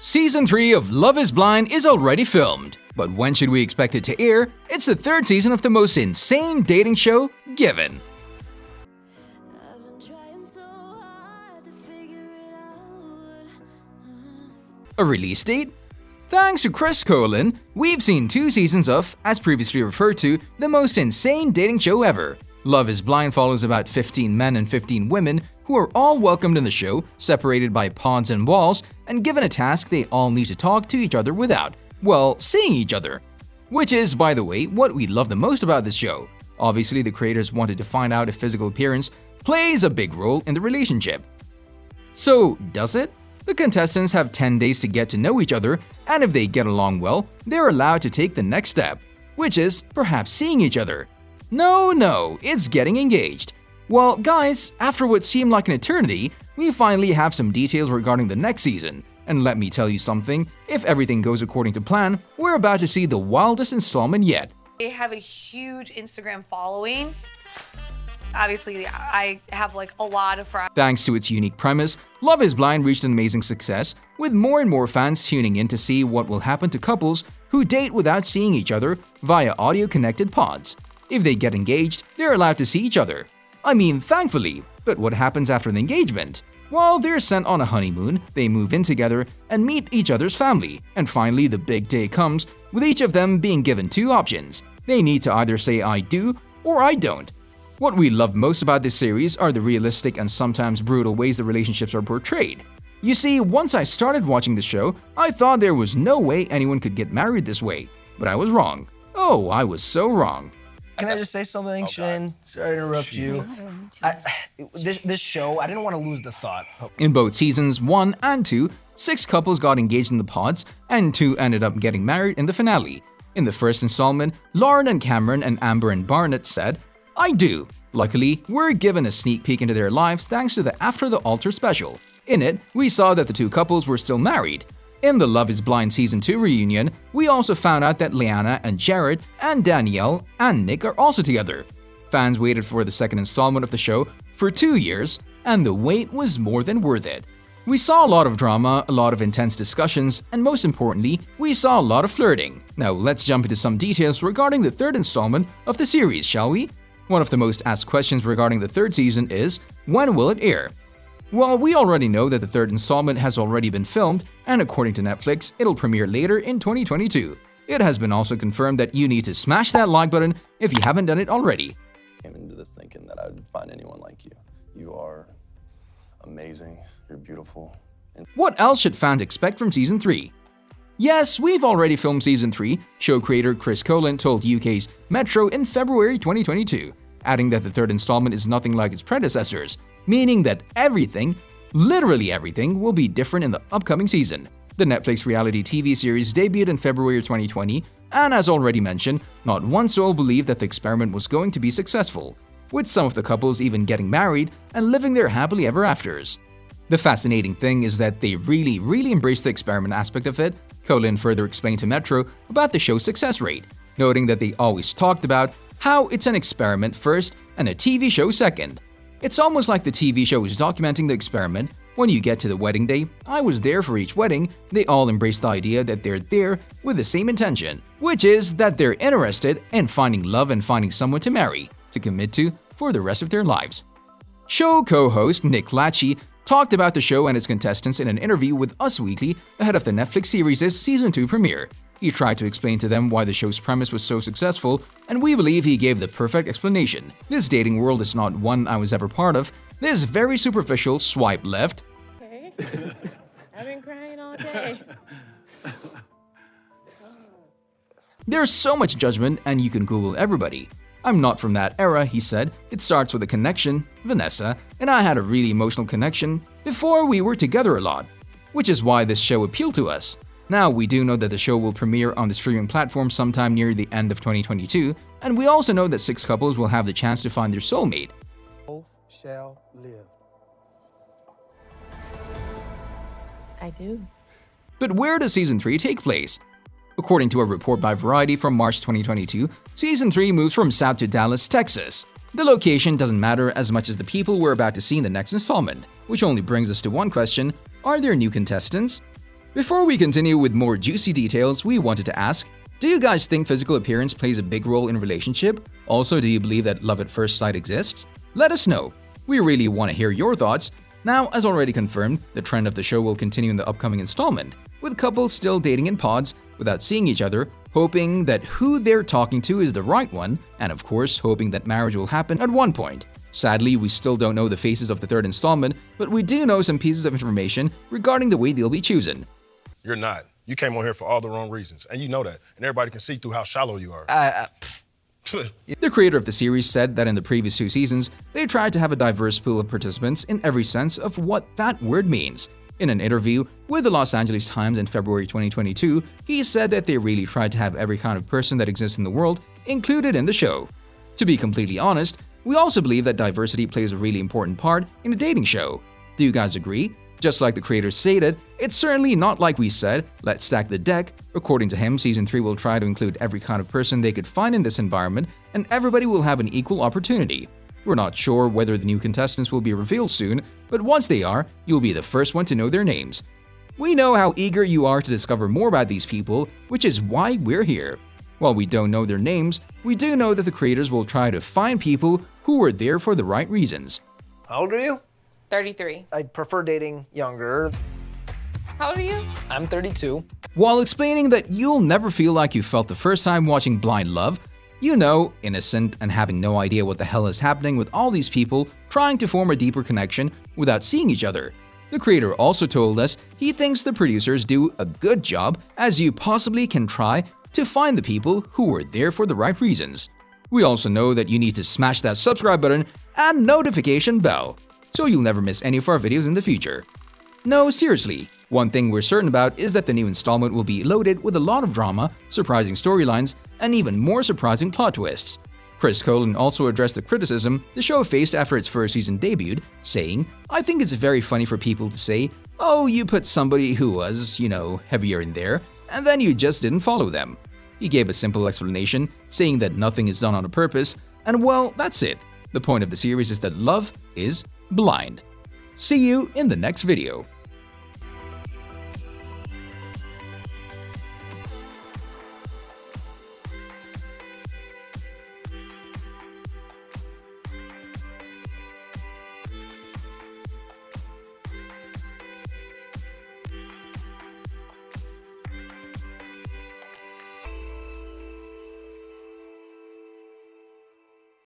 Season 3 of Love is Blind is already filmed, but when should we expect it to air? It's the third season of the most insane dating show given. A release date? Thanks to Chris Colin, we've seen 2 seasons of, as previously referred to, the most insane dating show ever. Love is Blind follows about 15 men and 15 women who are all welcomed in the show, separated by pods and walls, and given a task they all need to talk to each other without, well, seeing each other. Which is, by the way, what we love the most about this show. Obviously, the creators wanted to find out if physical appearance plays a big role in the relationship. So, does it? The contestants have 10 days to get to know each other, and if they get along well, they're allowed to take the next step, which is perhaps seeing each other. No, it's getting engaged. Well, guys, after what seemed like an eternity, we finally have some details regarding the next season. And let me tell you something, if everything goes according to plan, we're about to see the wildest installment yet. They have a huge Instagram following. Obviously, I have like a lot of friends. Thanks to its unique premise, Love is Blind reached an amazing success, with more and more fans tuning in to see what will happen to couples who date without seeing each other via audio-connected pods. If they get engaged, they're allowed to see each other. I mean, thankfully, but what happens after the engagement? Well, they're sent on a honeymoon, they move in together, and meet each other's family, and finally the big day comes, with each of them being given 2 options. They need to either say I do or I don't. What we love most about this series are the realistic and sometimes brutal ways the relationships are portrayed. You see, once I started watching the show, I thought there was no way anyone could get married this way, but I was wrong. Oh, I was so wrong. Can I just say something, Shane? Sorry to interrupt you. This show, I didn't want to lose the thought. In both seasons 1 and 2, 6 couples got engaged in the pods, and 2 ended up getting married in the finale. In the first installment, Lauren and Cameron and Amber and Barnett said, I do. Luckily, we're given a sneak peek into their lives thanks to the After the Altar special. In it, we saw that the 2 couples were still married. In the Love is Blind Season 2 reunion, we also found out that Liana and Jared and Danielle and Nick are also together. Fans waited for the second installment of the show for 2 years, and the wait was more than worth it. We saw a lot of drama, a lot of intense discussions, and most importantly, we saw a lot of flirting. Now let's jump into some details regarding the third installment of the series, shall we? One of the most asked questions regarding the third season is, when will it air? Well, we already know that the third installment has already been filmed, and according to Netflix, it'll premiere later in 2022. It has been also confirmed that you need to smash that like button if you haven't done it already. I came into this thinking that I would find anyone like you. You are amazing, you're beautiful. What else should fans expect from Season 3? Yes, we've already filmed Season 3, show creator Chris Colin told UK's Metro in February 2022, adding that the third installment is nothing like its predecessors, meaning that everything, literally everything, will be different in the upcoming season. The Netflix reality TV series debuted in February 2020, and as already mentioned, not one soul believed that the experiment was going to be successful, with some of the couples even getting married and living their happily ever afters. The fascinating thing is that they really embraced the experiment aspect of it. Colin further explained to Metro about the show's success rate, noting that they always talked about how it's an experiment first and a TV show second. It's almost like the TV show is documenting the experiment. When you get to the wedding day, I was there for each wedding, they all embrace the idea that they're there with the same intention, which is that they're interested in finding love and finding someone to marry, to commit to for the rest of their lives. Show co-host Nick Lachey talked about the show and its contestants in an interview with Us Weekly ahead of the Netflix series' Season 2 premiere. He tried to explain to them why the show's premise was so successful, and we believe he gave the perfect explanation. This dating world is not one I was ever part of. This very superficial swipe left. Okay. I've been crying all day. There's so much judgment, and you can Google everybody. I'm not from that era, he said. It starts with a connection, Vanessa, and I had a really emotional connection before we were together a lot, which is why this show appealed to us. Now, we do know that the show will premiere on the streaming platform sometime near the end of 2022, and we also know that 6 couples will have the chance to find their soulmate. Both shall live. I do. But where does Season 3 take place? According to a report by Variety from March 2022, Season 3 moves from South to Dallas, Texas. The location doesn't matter as much as the people we're about to see in the next installment, which only brings us to one question: are there new contestants? Before we continue with more juicy details, we wanted to ask, do you guys think physical appearance plays a big role in a relationship? Also, do you believe that love at first sight exists? Let us know. We really want to hear your thoughts. Now, as already confirmed, the trend of the show will continue in the upcoming installment, with couples still dating in pods without seeing each other, hoping that who they're talking to is the right one, and of course, hoping that marriage will happen at one point. Sadly, we still don't know the faces of the third installment, but we do know some pieces of information regarding the way they'll be chosen. You're not. You came on here for all the wrong reasons, and you know that, and everybody can see through how shallow you are. The creator of the series said that in the previous 2 seasons, they tried to have a diverse pool of participants in every sense of what that word means. In an interview with the Los Angeles Times in February 2022, he said that they really tried to have every kind of person that exists in the world included in the show. To be completely honest, we also believe that diversity plays a really important part in a dating show. Do you guys agree? Just like the creators stated, it's certainly not like we said, let's stack the deck. According to him, Season 3 will try to include every kind of person they could find in this environment, and everybody will have an equal opportunity. We're not sure whether the new contestants will be revealed soon, but once they are, you'll be the first one to know their names. We know how eager you are to discover more about these people, which is why we're here. While we don't know their names, we do know that the creators will try to find people who were there for the right reasons. How old are you? 33. I prefer dating younger. How old are you? I'm 32. While explaining that you'll never feel like you felt the first time watching Blind Love, you know, innocent and having no idea what the hell is happening with all these people trying to form a deeper connection without seeing each other. The creator also told us he thinks the producers do a good job as you possibly can try to find the people who were there for the right reasons. We also know that you need to smash that subscribe button and notification bell, so you'll never miss any of our videos in the future. No, seriously, one thing we're certain about is that the new installment will be loaded with a lot of drama, surprising storylines, and even more surprising plot twists. Chris Colin also addressed the criticism the show faced after its first season debuted, saying, "I think it's very funny for people to say, oh, you put somebody who was, heavier in there, and then you just didn't follow them." He gave a simple explanation, saying that nothing is done on purpose, and well, that's it. The point of the series is that love is blind. See you in the next video.